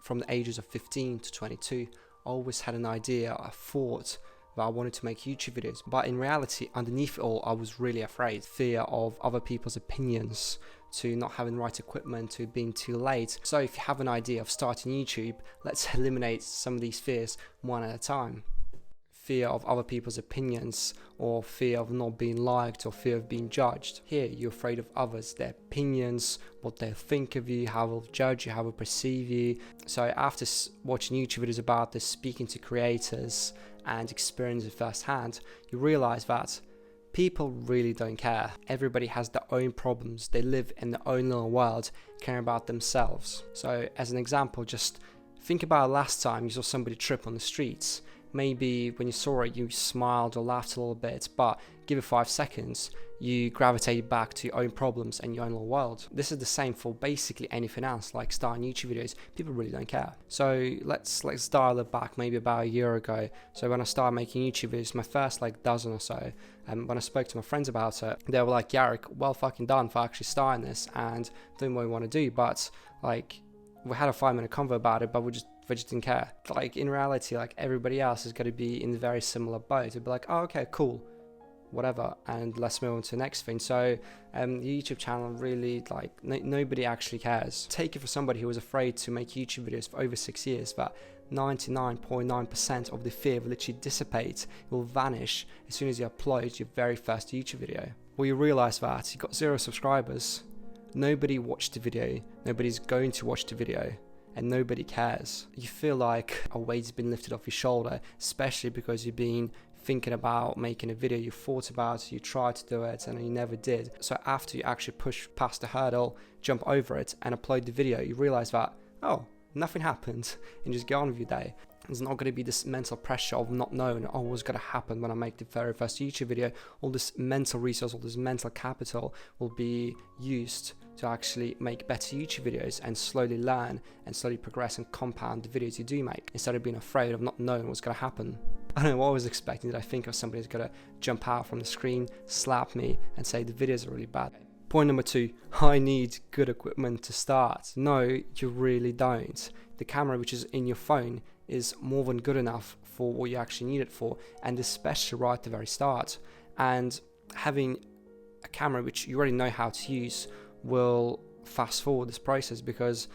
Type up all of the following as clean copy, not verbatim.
from the ages of 15 to 22, I always had an idea, a thought that I wanted to make YouTube videos. But in reality, underneath it all, I was really afraid. Fear of other people's opinions, to not having the right equipment, to being too late. So if you have an idea of starting YouTube, let's eliminate some of these fears one at a time. Fear of other people's opinions, or fear of not being liked, or fear of being judged. Here, you're afraid of others, their opinions, what they'll think of you, how they'll judge you, how they'll perceive you. So after watching YouTube videos about this, speaking to creators and experiencing firsthand, you realize that people really don't care. Everybody has their own problems. They live in their own little world, caring about themselves. So as an example, just think about last time you saw somebody trip on the streets. Maybe when you saw it, you smiled or laughed a little bit, but give it 5 seconds, you gravitate back to your own problems and your own little world. This is the same for basically anything else, like starting YouTube videos. People really don't care. So let's dial it back maybe about a year ago. So when I started making YouTube videos, my first dozen or so, when I spoke to my friends about it, they were like, Yarrick, well fucking done for actually starting this and doing what we want to do. But we had a 5-minute convo about it, but we just didn't care. In reality, everybody else is going to be in a very similar boat. It'd be like, oh, okay, cool, whatever, and let's move on to the next thing. So the YouTube channel really, nobody actually cares. Take it for somebody who was afraid to make YouTube videos for over 6 years, that 99.9% of the fear will literally dissipate. It will vanish as soon as you upload your very first YouTube video. Well, you realize that you got 0 subscribers, nobody watched the video, nobody's going to watch the video, and nobody cares. You feel like a weight's been lifted off your shoulder, especially because you've been thinking about making a video, you thought about it, you tried to do it, and you never did. So after you actually push past the hurdle, jump over it, and upload the video, you realize that, oh, nothing happened, and just go on with your day. There's not going to be this mental pressure of not knowing, oh, what's going to happen when I make the very first YouTube video. All this mental resource, all this mental capital will be used to actually make better YouTube videos and slowly learn and slowly progress and compound the videos you do make, instead of being afraid of not knowing what's going to happen. I don't know what I was expecting. Did I think of somebody's going to jump out from the screen, slap me, and say the videos are really bad? Point number 2, I need good equipment to start. No, you really don't. The camera which is in your phone is more than good enough for what you actually need it for, and especially right at the very start. And having a camera which you already know how to use will fast forward this process, because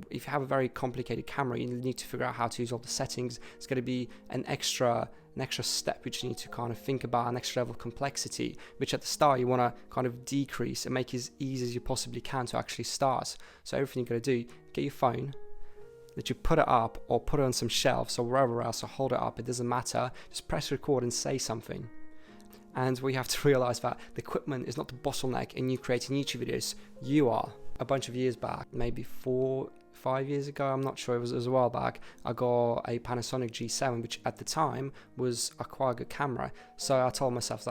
if you have a very complicated camera, you need to figure out how to use all the settings. It's going to be an extra step which you need to kind of think about, an extra level of complexity, which at the start you want to kind of decrease and make it as easy as you possibly can to actually start. So everything you're going to do, get your phone, that you put it up or put it on some shelves or wherever else, or hold it up, it doesn't matter, just press record and say something. And we have to realize that the equipment is not the bottleneck in you creating YouTube videos, you are. A bunch of years back, maybe 4-5 years ago, I'm not sure, it was a while back, I got a Panasonic G7, which at the time was a quite good camera. So I told myself,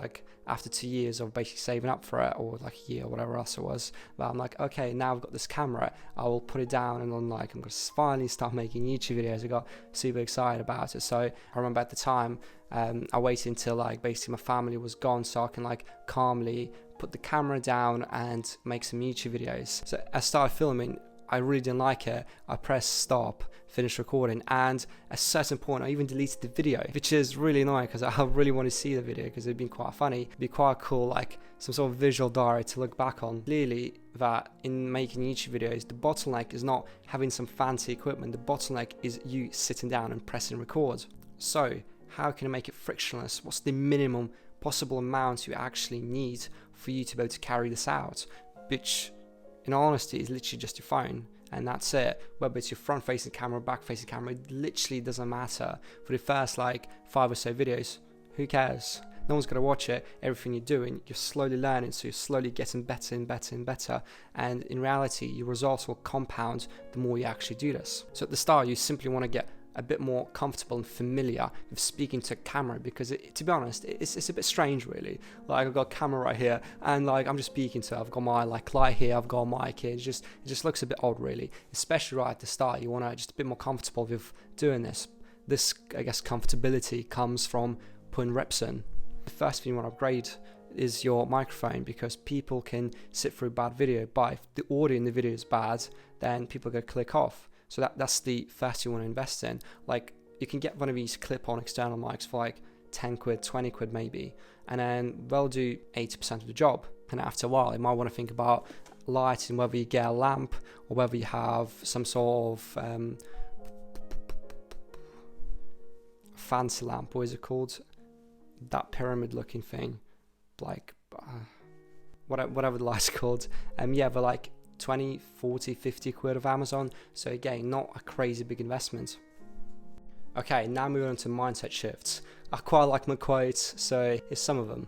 after 2 years of basically saving up for it, or a year or whatever else it was, but I'm like, okay, now I've got this camera, I will put it down, and I'm going to finally start making YouTube videos. I got super excited about it. So I remember at the time, I waited until basically my family was gone, so I can calmly put the camera down and make some YouTube videos. So I started filming. I really didn't like it. I pressed stop, finish recording, and at a certain point I even deleted the video, which is really annoying because I really want to see the video, because it'd been quite funny. It'd be quite cool, some sort of visual diary to look back on. Clearly that in making YouTube videos, the bottleneck is not having some fancy equipment. The bottleneck is you sitting down and pressing record. So how can I make it frictionless? What's the minimum possible amount you actually need for you to be able to carry this out? Which, in all honesty, is literally just your phone, and that's it. Whether it's your front-facing camera, back-facing camera, it literally doesn't matter. For the first 5 or so videos, who cares? No one's going to watch it. Everything you're doing, you're slowly learning, so you're slowly getting better and better and better. And in reality, your results will compound the more you actually do this. So at the start, you simply want to get a bit more comfortable and familiar with speaking to a camera, because to be honest, it's a bit strange really. I've got a camera right here, and I'm just speaking to it. I've got my light here, I've got a mic here. It just looks a bit odd really, especially right at the start. You want to just a bit more comfortable with doing this. This, I guess, comfortability comes from putting reps in. The first thing you want to upgrade is your microphone, because people can sit through a bad video, but if the audio in the video is bad, then people are going to click off. So that's the first you want to invest in. Like, you can get one of these clip-on external mics for like 10 quid, 20 quid maybe, and then they'll do 80% of the job. And after a while, you might want to think about lighting, whether you get a lamp or whether you have some sort of fancy lamp. What is it called? That pyramid looking thing, like whatever the light's called. Yeah, but like 20, 40, 50 quid of Amazon. So again, not a crazy big investment. Okay, now moving on to mindset shifts. I quite like my quotes, so here's some of them.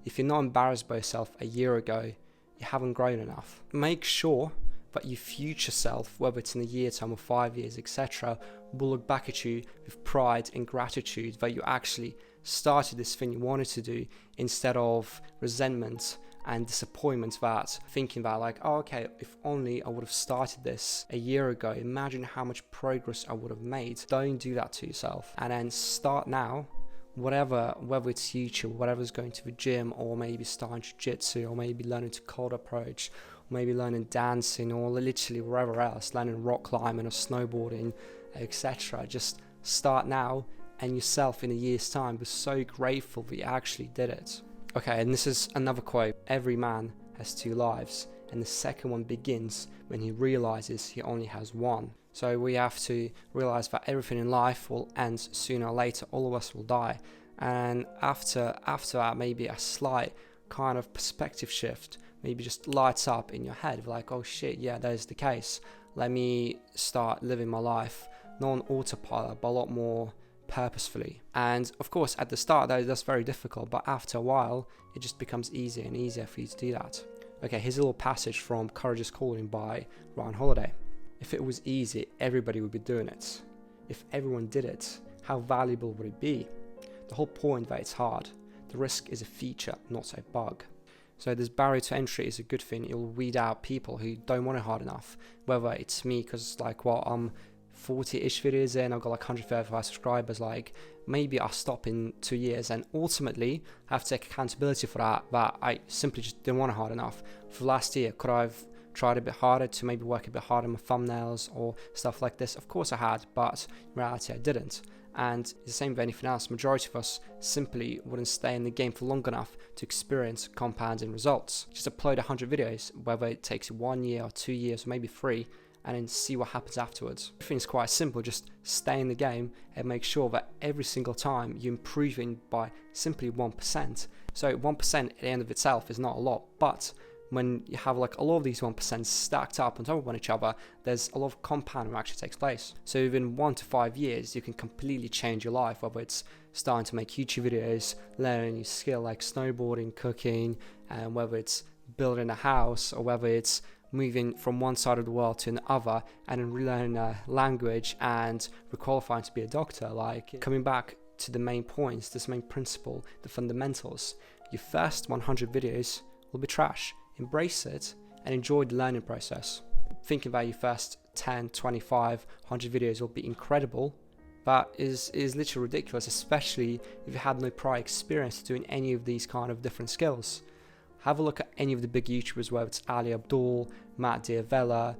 If you're not embarrassed by yourself a year ago, you haven't grown enough. Make sure that your future self, whether it's in a year time or 5 years, etc., will look back at you with pride and gratitude that you actually started this thing you wanted to do, instead of resentment and disappointment, that thinking that like, oh, okay, if only I would have started this a year ago, imagine how much progress I would have made. Don't do that to yourself, and then start now. Whether it's YouTube, whatever's going to the gym, or maybe starting jiu-jitsu, or maybe learning to cold approach, or maybe learning dancing, or literally wherever else, learning rock climbing or snowboarding, etc. Just start now, and yourself in a year's time be so grateful that you actually did it. Okay, and this is another quote. Every man has two lives, and the second one begins when he realizes he only has one. So we have to realize that everything in life will end sooner or later. All of us will die. And after that, maybe a slight kind of perspective shift maybe just lights up in your head. Like, oh shit, yeah, that is the case. Let me start living my life, not on autopilot, but a lot more purposefully. And of course, at the start, that's very difficult. But after a while, it just becomes easier and easier for you to do that. Okay, here's a little passage from Courage is Calling by Ryan Holiday. If it was easy, everybody would be doing it. If everyone did it, how valuable would it be? The whole point that it's hard. The risk is a feature, not a bug. So this barrier to entry is a good thing. It will weed out people who don't want it hard enough. Whether it's me, because like, well, I'm 40-ish videos in, I've got like 135 subscribers, like maybe I'll stop in 2 years, and ultimately have to take accountability for that I simply just didn't want it hard enough. For last year, could I've tried a bit harder to maybe work a bit harder on my thumbnails or stuff like this? Of course I had, but in reality I didn't. And it's the same with anything else. Majority of us simply wouldn't stay in the game for long enough to experience compounding results. Just upload 100 videos, whether it takes 1 year or 2 years or maybe 3, and then see what happens afterwards. Everything's quite simple. Just stay in the game and make sure that every single time you're improving by simply 1%. So 1% at the end of itself is not a lot, but when you have like a lot of these 1% stacked up on top of one each other, there's a lot of compounding that actually takes place. So within 1 to 5 years, you can completely change your life, whether it's starting to make YouTube videos, learning a new skill like snowboarding, cooking, and whether it's building a house, or whether it's moving from one side of the world to another and then relearning a language and requalifying to be a doctor. Like, coming back to the main points, this main principle, the fundamentals. Your first 100 videos will be trash. Embrace it and enjoy the learning process. Thinking about your first 10, 25, 100 videos will be incredible. That is literally ridiculous, especially if you had no prior experience doing any of these kind of different skills. Have a look at any of the big YouTubers, whether it's Ali Abdul, Matt Diavella,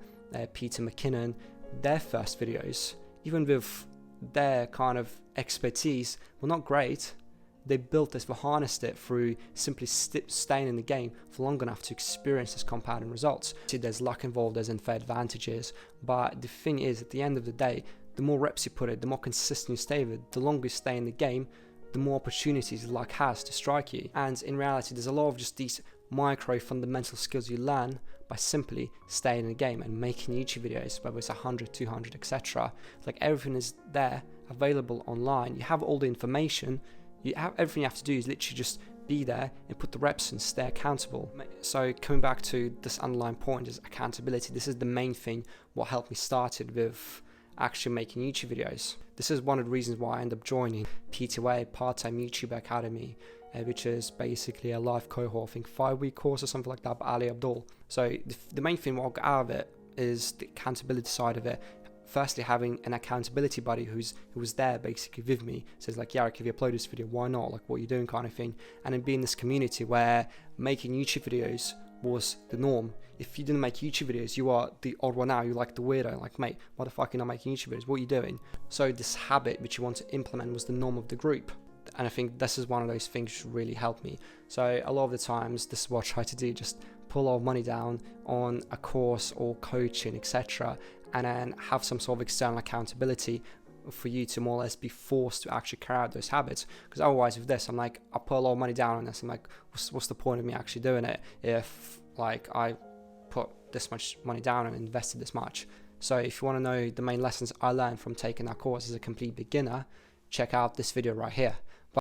Peter McKinnon. Their first videos, even with their kind of expertise, were not great. They built this, they harnessed it through simply staying in the game for long enough to experience this compounding results. See, there's luck involved, there's unfair advantages, but the thing is, at the end of the day, the more reps you put it, the more consistent you stay with it, the longer you stay in the game, the more opportunities luck has to strike you. And in reality, there's a lot of just these micro fundamental skills you learn by simply staying in the game and making YouTube videos, whether it's 100, 200, etc. Like, everything is there, available online. You have all the information. Everything you have to do is literally just be there and put the reps and stay accountable. So coming back to this underlying point is accountability. This is the main thing what helped me started with actually making YouTube videos. This is one of the reasons why I ended up joining P2A, Part-Time YouTube Academy, which is basically a live cohort, I think 5-week course or something like that, by Ali Abdul. So the main thing what I got out of it is the accountability side of it. Firstly, having an accountability buddy who was there basically with me, says like, Yarek, if you upload this video, why not? Like, what are you doing, kind of thing. And then being this community where making YouTube videos was the norm. If you didn't make YouTube videos, you are the odd one out. You're like the weirdo. Like, mate, why the fuck are you not making YouTube videos? What are you doing? So this habit which you want to implement was the norm of the group. And I think this is one of those things which really helped me. So a lot of the times, this is what I try to do, just pull a lot of money down on a course or coaching, etc. And then have some sort of external accountability for you to more or less be forced to actually carry out those habits. Because otherwise with this, I'm like, I put a lot of money down on this. I'm like, what's the point of me actually doing it if like I put this much money down and invested this much? So if you want to know the main lessons I learned from taking that course as a complete beginner, check out this video right here.